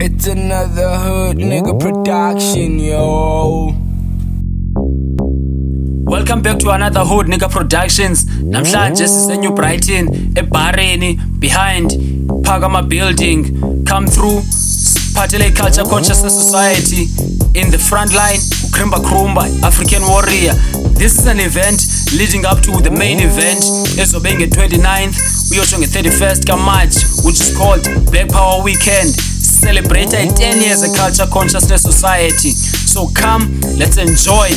It's another hood nigga production, yo. Welcome back to another Hood Nigga Productions. Namhlanje sisenyu Brighton, eBharini, behind Phakama Building. Come through, Patele Culture Consciousness Society. In the front line, Krimba Krumba, African Warrior. This is an event leading up to the main event. Ezobenge 29th, we also on the 31st March, which is called Black Power Weekend. Celebrate 10 years of Culture Consciousness Society. So come, let's enjoy.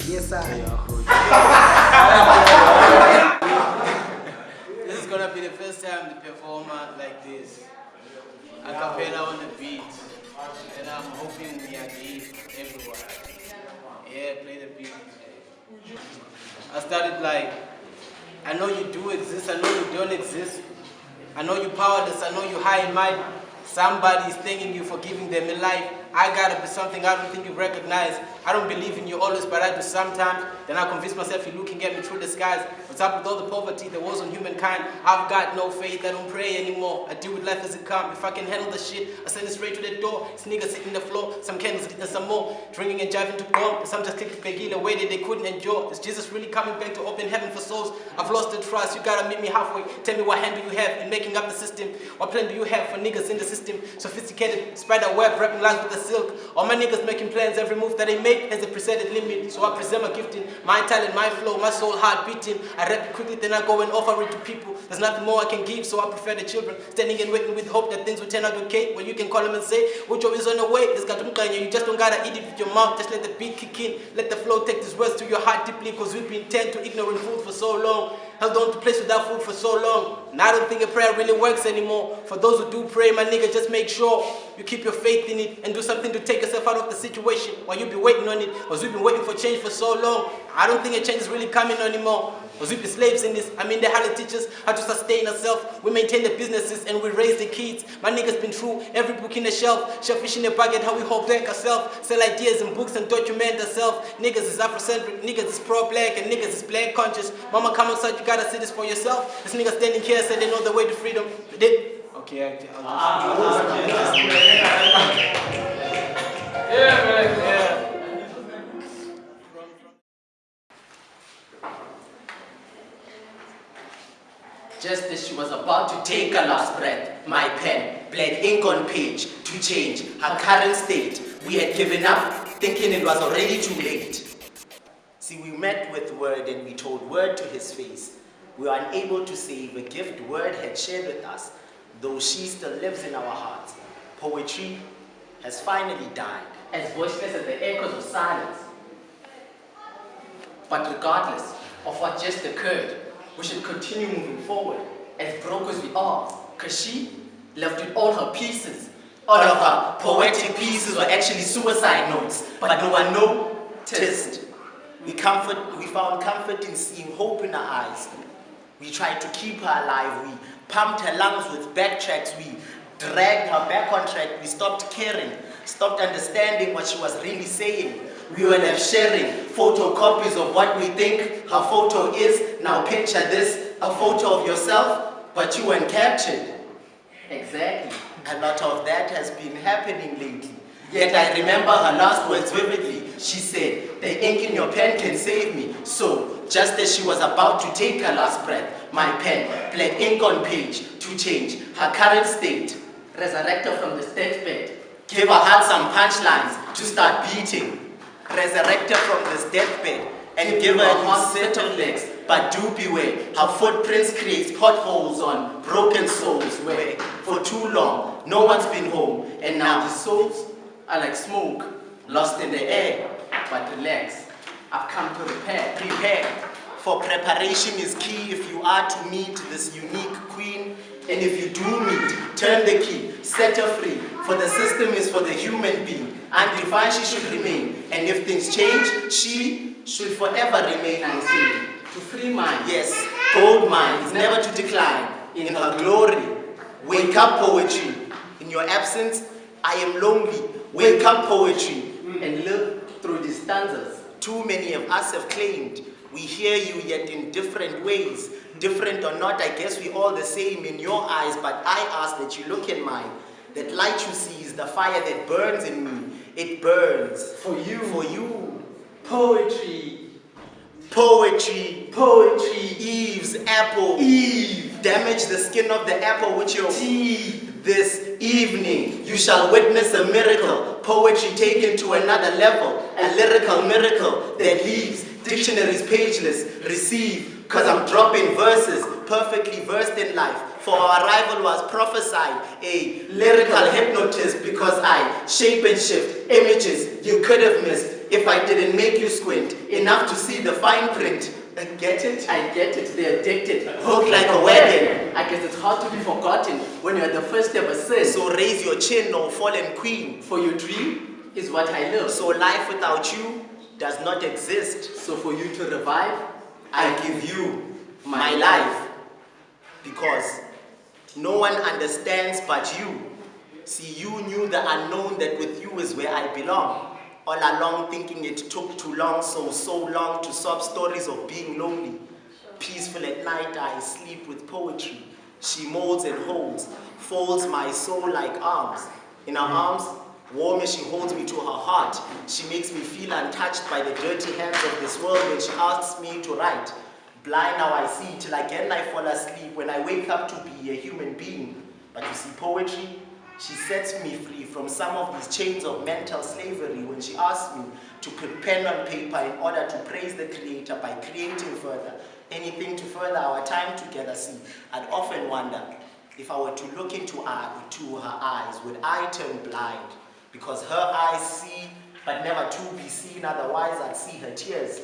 Yes, this is gonna be the first time to perform like this. A cappella on the beat. And I'm hoping we agree everyone. Yeah, play the beat. I started like, I know you do exist, I know you don't exist. I know you powerless, I know you high and mighty. Somebody is thanking you for giving them a life. I gotta be something I don't think you recognize. I don't believe in you always, but I do sometimes. Then I convince myself you're looking at me through the skies. What's up with all the poverty, the wars on humankind? I've got no faith, I don't pray anymore. I deal with life as it comes. If I can handle the shit, I send it straight to the door. This nigga sitting the floor, some candles and some more. Drinking and jiving to go. Some just clicked the Pegila way that they couldn't endure. Is Jesus really coming back to open heaven for souls? I've lost the trust, you gotta meet me halfway. Tell me what hand do you have in making up the system? What plan do you have for niggas in the system? Sophisticated spider web wrapping lies with the silk. All my niggas making plans, every move that they make has a preset limit. So I present my gifting, my talent, my flow, my soul heart beating. I rap it quickly, then I go and offer it to people. There's nothing more I can give, so I prefer the children. Standing and waiting with hope that things will turn out okay. Well, you can call them and say, Ucho is on the way. It's got you just don't gotta eat it with your mouth. Just let the beat kick in. Let the flow take these words to your heart deeply, cause we've been tend to ignorant food for so long. Held on to place without food for so long. And I don't think a prayer really works anymore. For those who do pray, my nigga, just make sure you keep your faith in it and do something to take yourself out of the situation while you be waiting on it. Because we've been waiting for change for so long. I don't think a change is really coming anymore. Because we be slaves in this. I mean, they had to teach us how to sustain ourselves. We maintain the businesses and we raise the kids. My niggas been through every book in the shelf. Shellfish in the bucket, how we hold back ourselves. Sell ideas and books and document ourselves. Niggas is Afrocentric, niggas is pro-black, and niggas is black conscious. Mama, come outside, you gotta see this for yourself. This nigga standing here said they know the way to freedom. They did. Okay, Just as she was about to take her last breath, my pen bled ink on page to change her current state. We had given up, thinking it was already too late. See, we met with Word and we told Word to his face. We were unable to save a gift Word had shared with us, though she still lives in our hearts. Poetry has finally died, as voiceless as the echoes of silence. But regardless of what just occurred, we should continue moving forward, as broke as we are, because she left with all her pieces. All of her poetic pieces were actually suicide notes, but no one noticed. We found comfort in seeing hope in her eyes. We tried to keep her alive. We pumped her lungs with backtracks. We dragged her back on track. We stopped caring, stopped understanding what she was really saying. We were left sharing photocopies of what we think her photo is. Now picture this, a photo of yourself, but you weren't captured. Exactly. A lot of that has been happening lately. Yet I remember her last words vividly. She said, the ink in your pen can save me. So, just as she was about to take her last breath, my pen bled ink on page to change her current state. Resurrect her from the deathbed. Give her heart some punchlines to start beating. Resurrect her from this deathbed and give her a new set of legs. But do beware, her footprints create potholes on broken souls where for too long no one's been home. And now the souls are like smoke, lost in the air. But relax, I've come to repair. Prepare, for preparation is key if you are to meet this unique queen. And if you do meet, turn the key, set her free. For the system is for the human being. Undefined she should remain. And if things change, she should forever remain unseen. To free mind, yes, gold mine is never to decline. In her glory, wake up poetry. In your absence, I am lonely. Wake up poetry and live through these stanzas. Too many of us have claimed we hear you yet in different ways. Different or not, I guess we all the same in your eyes, but I ask that you look in mine. That light you see is the fire that burns in me. It burns. For you. For you. Poetry. Poetry. Poetry. Eve's apple. Eve. Damage the skin of the apple with your teeth. This evening you shall witness a miracle. Poetry taken to another level. A lyrical miracle that leaves dictionaries pageless. Receive, cause I'm dropping verses perfectly versed in life. For our arrival was prophesied, a lyrical hypnotist, because I shape and shift images you could have missed if I didn't make you squint enough to see the fine print. Get it? I get it, they're addicted. Hooked like a wagon. I guess it's hard to be forgotten when you're the first ever sin. So raise your chin, no fallen queen. For your dream is what I live. So life without you does not exist. So for you to revive, I give you my life. Because no one understands but you. See, you knew the unknown, that with you is where I belong. All along thinking it took too long, so long to sob stories of being lonely. Peaceful at night, I sleep with poetry. She molds and holds, folds my soul like arms. In her arms, warm as she holds me to her heart, she makes me feel untouched by the dirty hands of this world when she asks me to write. Blind now I see till again I fall asleep when I wake up to be a human being. But you see, poetry, she sets me free from some of these chains of mental slavery when she asks me to put pen on paper in order to praise the Creator by creating further. Anything to further our time together. See, I'd often wonder if I were to look into her eyes, would I turn blind? Because her eyes see, but never to be seen, otherwise I'd see her tears,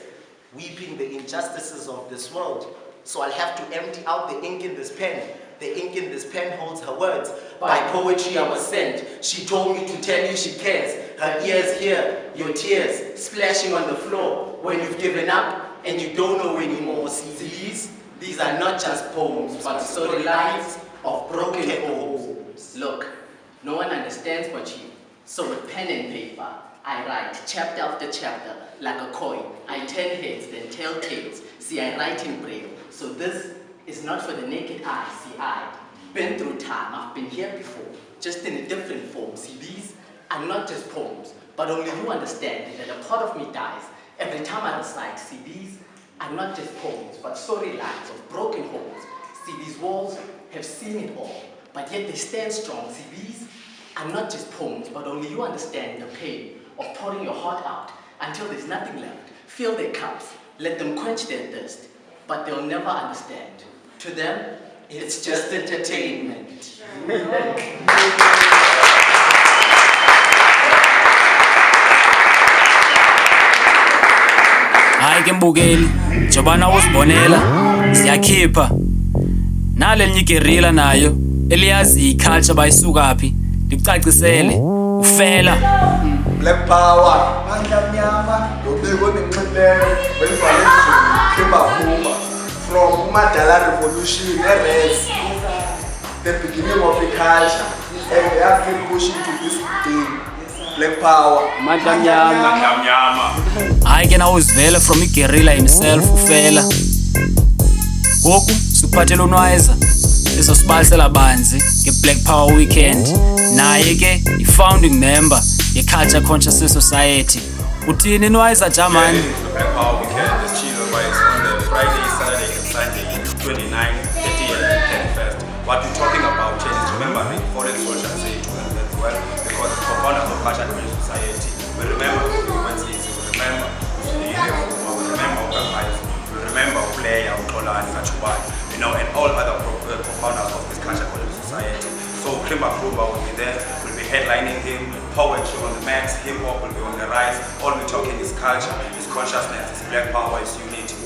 weeping the injustices of this world. So I'll have to empty out the ink in this pen. The ink in this pen holds her words. By poetry I was sent. She told me to tell you she cares. Her ears hear your tears splashing on the floor when you've given up and you don't know anymore. See, these are not just poems, but storylines of broken homes. Look, no one understands but you. So with pen and paper, I write chapter after chapter like a coin. I tell heads, then tell tales. See, I write in braille. So this is not for the naked eye. See, I've been through time. I've been here before, just in a different form. See, these are not just poems, but only you understand that a part of me dies every time I recite. See, these are not just poems, but storylines of broken homes. See, these walls have seen it all, but yet they stand strong. See, these are not just poems, but only you understand the pain of pouring your heart out until there's nothing left. Fill their cups, let them quench their thirst, but they'll never understand. To them, it's just entertainment. Hayi ke mbukeli, njobana uzibonela siyakhipha nale linye igerilla nayo eliyazi iculture bayisukaphi licacisele ufela Black Power mandla mnyama yobiko nemxhileyo welivale izulu Phakama from Madala Revolution Reds, the beginning of the culture, and they are still pushing to this day. Black Power mandla mnyama. Hayi ke nawo uzivela from igerilla himself ufela ngoku suphathela unwayeza izosibalisela banzi nge-Black Power Weekend. Naye ke i-founding member ye-Culture Consciousness Society. Uthini inwayeza Jamani? Black Power Weekend is chill vibes on the Friday, Saturday and Sunday, 29, 30 and 31st. What we're talking about is remembering fallen soldiers as well, because it's co-founders of Culture Consciousness Society. We remember frequencies, we remember the uniform, we remember Ugamais, we remember Player, Utola and Kachubani, and all other co-founders of this Culture Consciousness Society. So Krimba Kruba will be there, we'll be headlining him, poetry on the max, hip-hop will be on the rise. All we're talking is culture, is consciousness, is Black Power, is unity.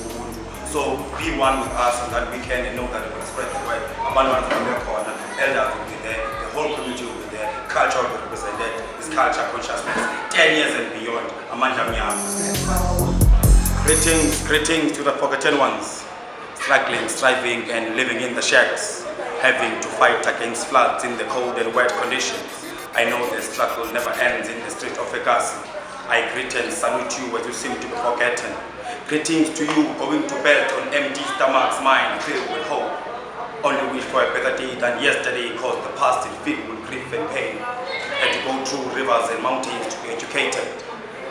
So be one with us on that weekend and know that we're going to spread the word. Abandon from the corner, elders will be there, the whole community will be there, culture will be represented, this culture consciousness, 10 years and beyond. Amanda Mnyama. Greetings to the forgotten ones, struggling, striving and living in the shacks, having to fight against floods in the cold and wet conditions. I know the struggle never ends in the street of Phakama. I greet and salute you as you seem to be forgotten. Greetings to you going to bed on empty stomachs, mind filled with hope. Only wish for a better day than yesterday, cause the past is filled with grief and pain. Had to go through rivers and mountains to be educated.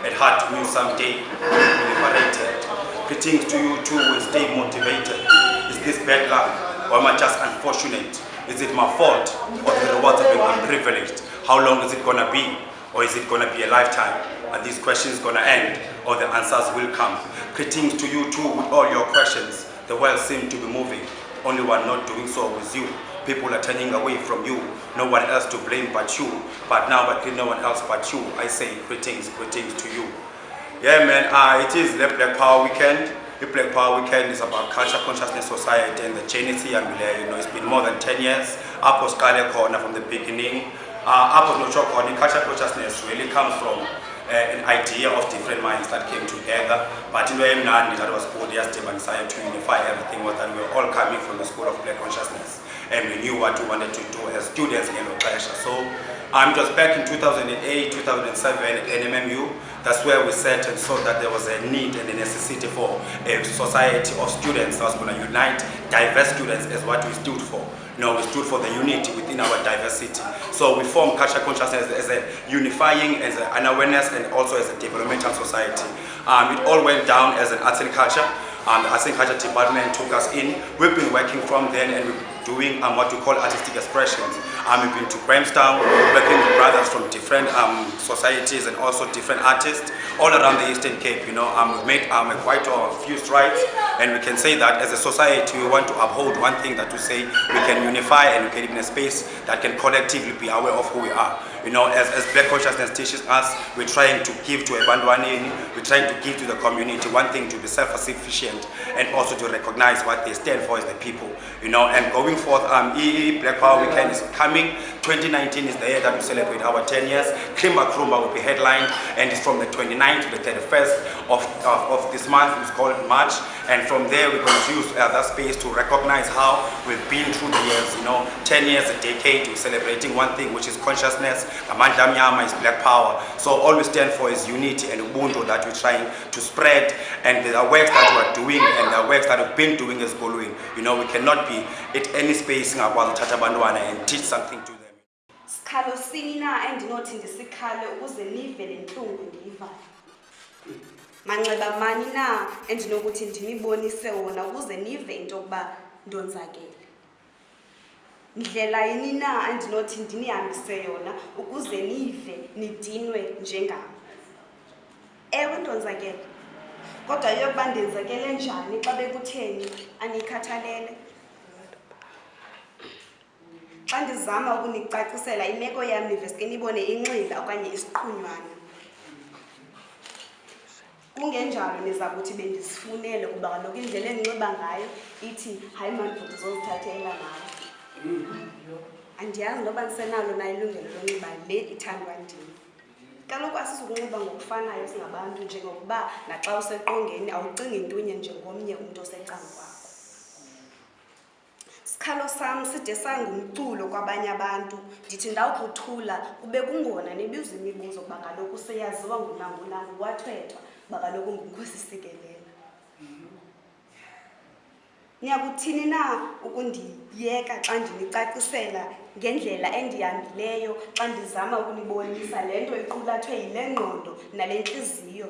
Had hard to win someday, be liberated. Greetings to you too will stay motivated. Is this bad luck or am I just unfortunate? Is it my fault or the rewards of being unprivileged? How long is it gonna be? Or is it gonna be a lifetime? Are these questions gonna end or the answers will come? Greetings to you too with all your questions. The world seems to be moving. Only one not doing so was you. People are turning away from you. No one else to blame but you. But now but no one else but you. I say greetings to you. Yeah man, it is the Black Power Weekend. The Black Power Weekend is about culture, consciousness, society and the Genesis. It's been more than 10 years. Apos Kale Corner from the beginning. Apos no Corner, culture, consciousness really comes from an idea of different minds that came together. But in the end, that was called yesterday and decided to unify everything was that we were all coming from the school of Black consciousness. And we knew what we wanted to do as students in Yellow Pressure. So I'm just back in 2008, 2007 at NMMU. That's where we sat and saw that there was a need and a necessity for a society of students that was going to unite diverse students as what we stood for. No, we stood for the unity within our diversity. So we formed Culture Consciousness as a unifying, as an awareness, and also as a developmental society. It all went down as an arts and culture. The arts and culture department took us in. We've been working from then and we're doing what we call artistic expressions. We've been to Grahamstown, working with brothers from different societies and also different artists all around the Eastern Cape. We've made quite a few strides, and we can say that as a society we want to uphold one thing, that to say we can unify and we can live in a space that can collectively be aware of who we are. As Black consciousness teaches us, we're trying to give to Ebandwaneni, we're trying to give to the community one thing, to be self-sufficient and also to recognize what they stand for as the people. And going forth, Black Power Weekend is coming. 2019 is the year that we celebrate our 10 years. Krimba Krumba will be headlined, and it's from the 29th to the 31st of this month. It's called March, and from there we're going to use that space to recognize how we've been through the years. 10 years, a decade, we're celebrating one thing, which is consciousness. Amandla Mnyama is Black Power. So all we stand for is unity and Ubuntu that we're trying to spread, and the works that we're doing and the works that we've been doing is following. We cannot be at any space and teach something to them. Sikhalo sini na endinothi ndisikhale ukuze nive le ntlungu ndiyivayo. Manxeba mani na endinokuthi ndinibonise wona ukuze nive into yokuba ndonzakele. Ndlela yini na endinothi ndinihambise yona ukuze nive nidinwe njengam. Ewe ndonzakele, kodwa yokuba ndenzakele njani xa bekutheni anikhathalele. Xa ndizama ukunicacisela imeko yam niveske nibone inxila okanye isiqhunywana. Kungenjalo niza kuthi bendisifunele kuba kaloku indlela endinxiba ngayo ithi hayi mandoda uzozithathela nawe. Andiyazi noba ndisenalo na ilungelo lonxiba le ithandwa ndim. Kaloku asizukunxiba ngokufanayo singabantu, njengokuba naxa useqongeni awucingi ntunye njengomnye umntu osecankwakho. Sikhalo sam side sangumculo kwabanye abantu. Ndithi ndawukuthula kube kungona nibuza imibuzo kuba kaloku seyaziwa ngunangulangu wathethwa kuba kaloku nguNkosi Sikelela. Niyakuthini na ukundiyeka xa ndinicacisela ngendlela endihambileyo xa ndizama ukunibonisa le nto iqulathwe yile ngqondo nale ntliziyo?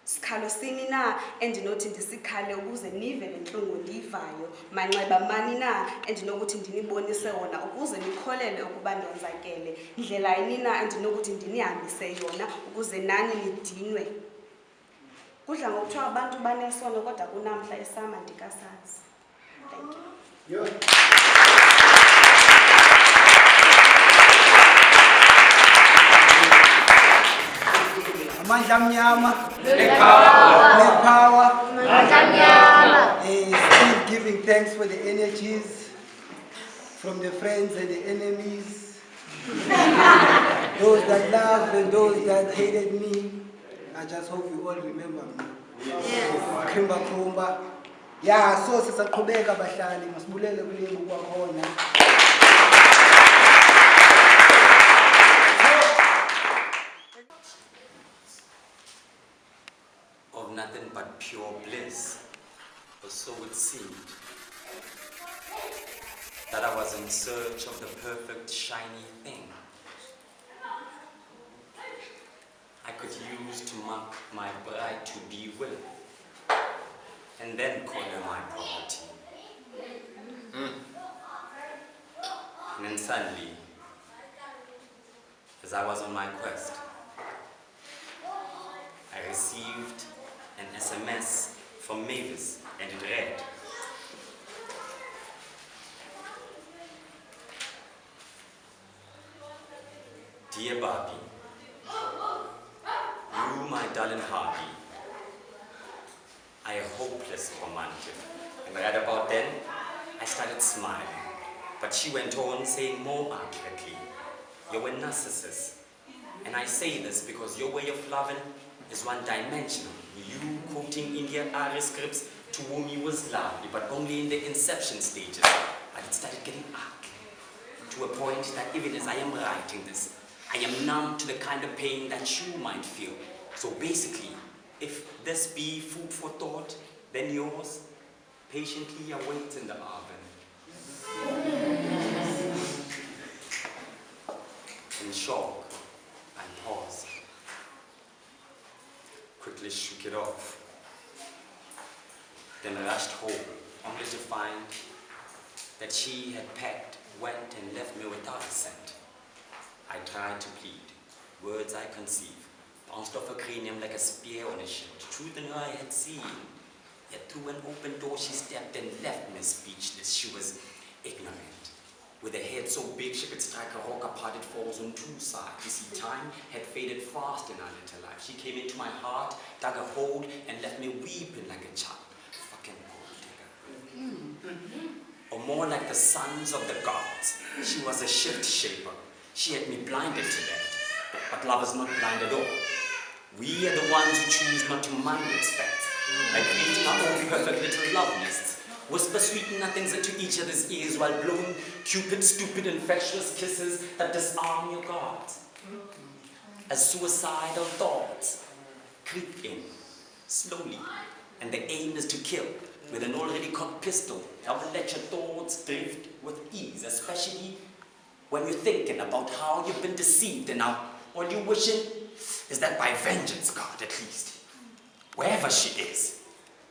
Sikhalo sini na endinothi ndisikhale ukuze nive le ntlungu ndiyivayo? Manxeba mani na endinokuthi ndinibonise wona ukuze nikholele ukuba ndonzakele? Ndlela yini na endinokuthi ndinihambise yona ukuze nani nidinwe? Kudla ngokuthiwa abantu banesono kodwa kunamhla esama ndikasazi. Thank you. Amandla Mnyama, Black Power, still giving thanks for the energies from the friends and the enemies, those that loved and those that hated me. I just hope you all remember me. Krimba Krumba. Yeah, so sisaqhubeka bahlali, masibulele kulimbu kwakhona. that I was in search of the perfect shiny thing I could use to mark my bride to be with, and then call her my property. And then suddenly, as I was on my quest, I received an SMS from Mavis, and it read, "Dear Barbie, you, my darling Harvey, are a hopeless romantic." And right about then, I started smiling. But she went on saying more accurately, "You're a narcissist. And I say this because your way of loving is one-dimensional. You quoting Indian Arya scripts to whom you was lovely, but only in the inception stages. But it started getting ugly, to a point that even as I am writing this, I am numb to the kind of pain that you might feel. So basically, if this be food for thought, then yours patiently awaits in the oven." In shock, I paused, quickly shook it off, then rushed home, only to find that she had packed, went and left me without a cent. I tried to plead, words I conceived, bounced off her cranium like a spear on a shield. Truth in her I had seen, yet through an open door she stepped and left me speechless. She was ignorant. With a head so big she could strike a rock apart, it falls on two sides. You see, time had faded fast in our little life. She came into my heart, dug a hole, and left me weeping like a child. Fucking gold digger. Or more like the sons of the gods. She was a shift shaper. She had me blinded to that. But love is not blind at all. We are the ones who choose not to mind its facts, by creating our own perfect little love nests. Whisper sweet nothings into each other's ears while blowing cupid, stupid, infectious kisses that disarm your guards. As suicidal thoughts creep in, slowly, and the aim is to kill. With an already cocked pistol, help let your thoughts drift with ease, especially when you're thinking about how you've been deceived, and now all you're wishing is that by vengeance, God, at least, wherever she is,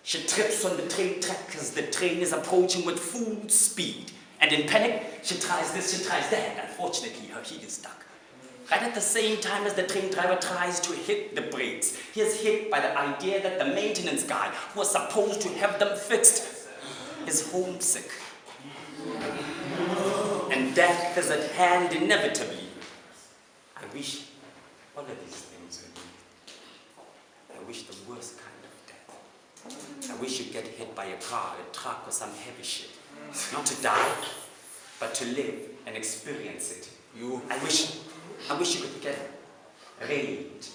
she trips on the train track as the train is approaching with full speed. And in panic, she tries this, she tries that. Unfortunately, her heel is stuck. Right at the same time as the train driver tries to hit the brakes, he is hit by the idea that the maintenance guy who was supposed to have them fixed is homesick. And death is at hand inevitably. I wish all of these things were me. I wish the worst kind of death. I wish you'd get hit by a car, a truck, or some heavy shit. Not to die, but to live and experience it. I wish you could get raped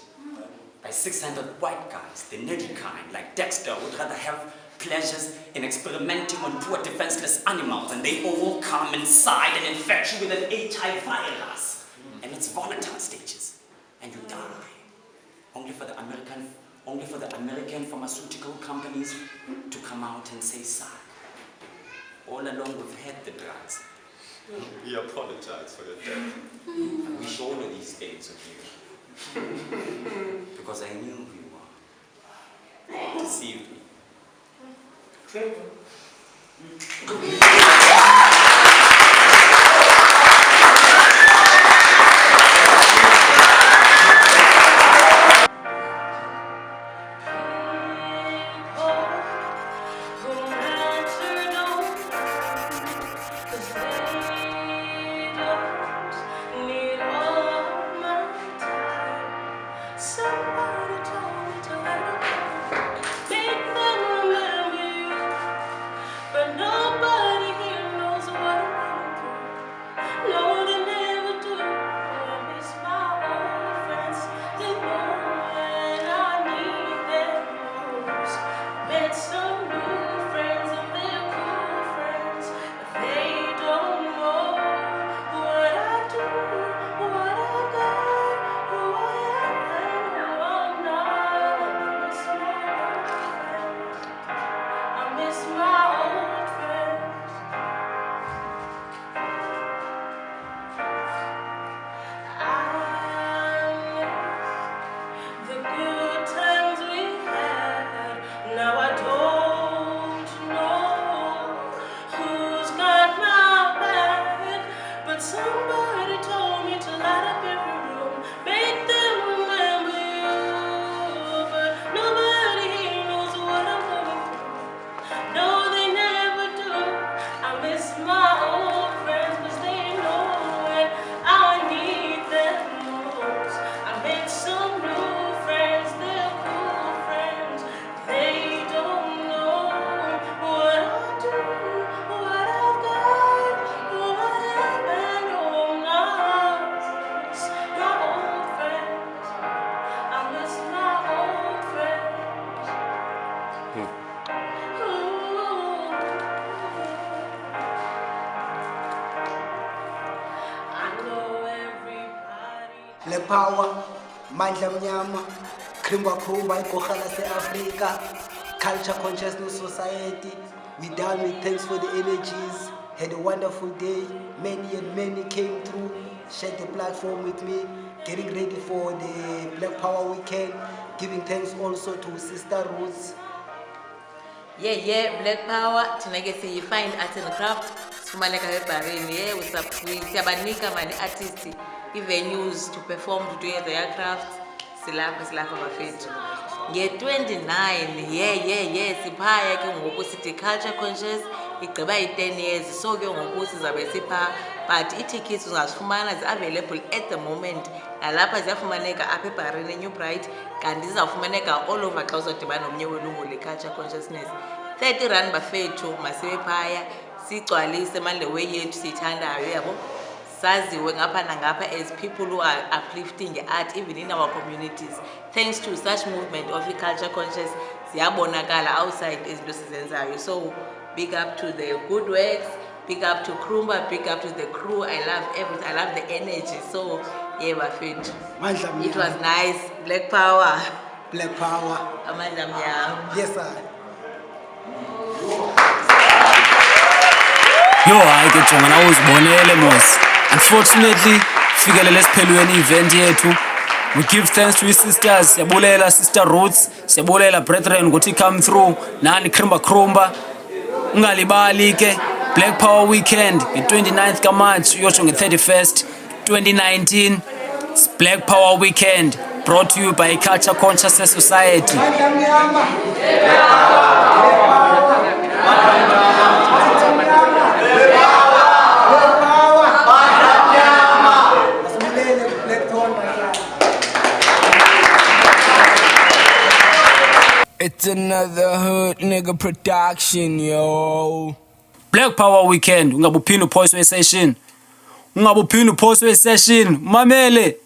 by 600 white guys, the nerdy kind, like Dexter, would rather have pleasures in experimenting on poor defenseless animals, and they all come inside and infect you with an HIV virus. And it's volatile stages, and you die. Only for the American pharmaceutical companies to come out and say, "Son, all along we've had the drugs. We apologize for your death. I wish all of these days of you. Because I knew who you are. You deceived me." But nobody here knows Somebody told me to light up every room, make them remember you, but nobody here knows what I'm going through. No, they never do. I miss my old friends, 'cause they know when I need them most. I made some new friends, they're cool friends. They don't know what I do, what I've got, who I am, and who I'm not. Miss my old friends. I miss my old friends. Ooh. I know everybody. Le power, mandla mnyama, krimba kruba ikogala se-Africa, culture consciousness society. We done with thanks for the energies. Had a wonderful day. Many and many came through, shared the platform with me, getting ready for the Black Power weekend. Giving thanks also to Sister Roots. Yeah, Black Power, tonight you find art and craft. Sifumaneka eBharini, siyabanika mani artists i-venues to perform, to do their crafts. Silapha bafethu. Nge-29, siphaya ke ngoku sithi culture conscious, igqiba i-10 years, so ke ngoku sizabe sipha, but ii-tickets ungazifumana zi-available at the moment. Nalapha ziyafumaneka apha eBharini, New Bright, kanti zizawufumaneka all over xa uzodibana nomnye welungu le-culture consciousness. 30 rand bafethu, masibe phaya, sigcwalise manje le way yethu siyithandayo yabo. Saziwe ngapha nangapha as people who are uplifting art even in our communities. Thanks to such movement of culture conscious, ziyabonakala outside izinto sizenzayo. So big up to the good works, big up to Krumba, big up to the crew. I love everything, I love the energy. So yeah, bafethu. It was nice. Black Power. Black Power. Amandla mnyama. Yes, sir. Yo, hayi ke jonga nawe uzibonele mos. Unfortunately, fikelele siphelweni event yethu. We give thanks to his sisters. Siyabulela Sister Roots, siyabulela brethren ukuthi come through. Nani Krumba. Ungalibali ke Black Power weekend nge-29th kaMarch uyotsho nge-31st 2019. It's Black Power weekend brought to you by Culture Consciousness Society. It's another hood nigga production, yo. Black Power weekend, ungabuphinde uphoyiswe session. Mamele.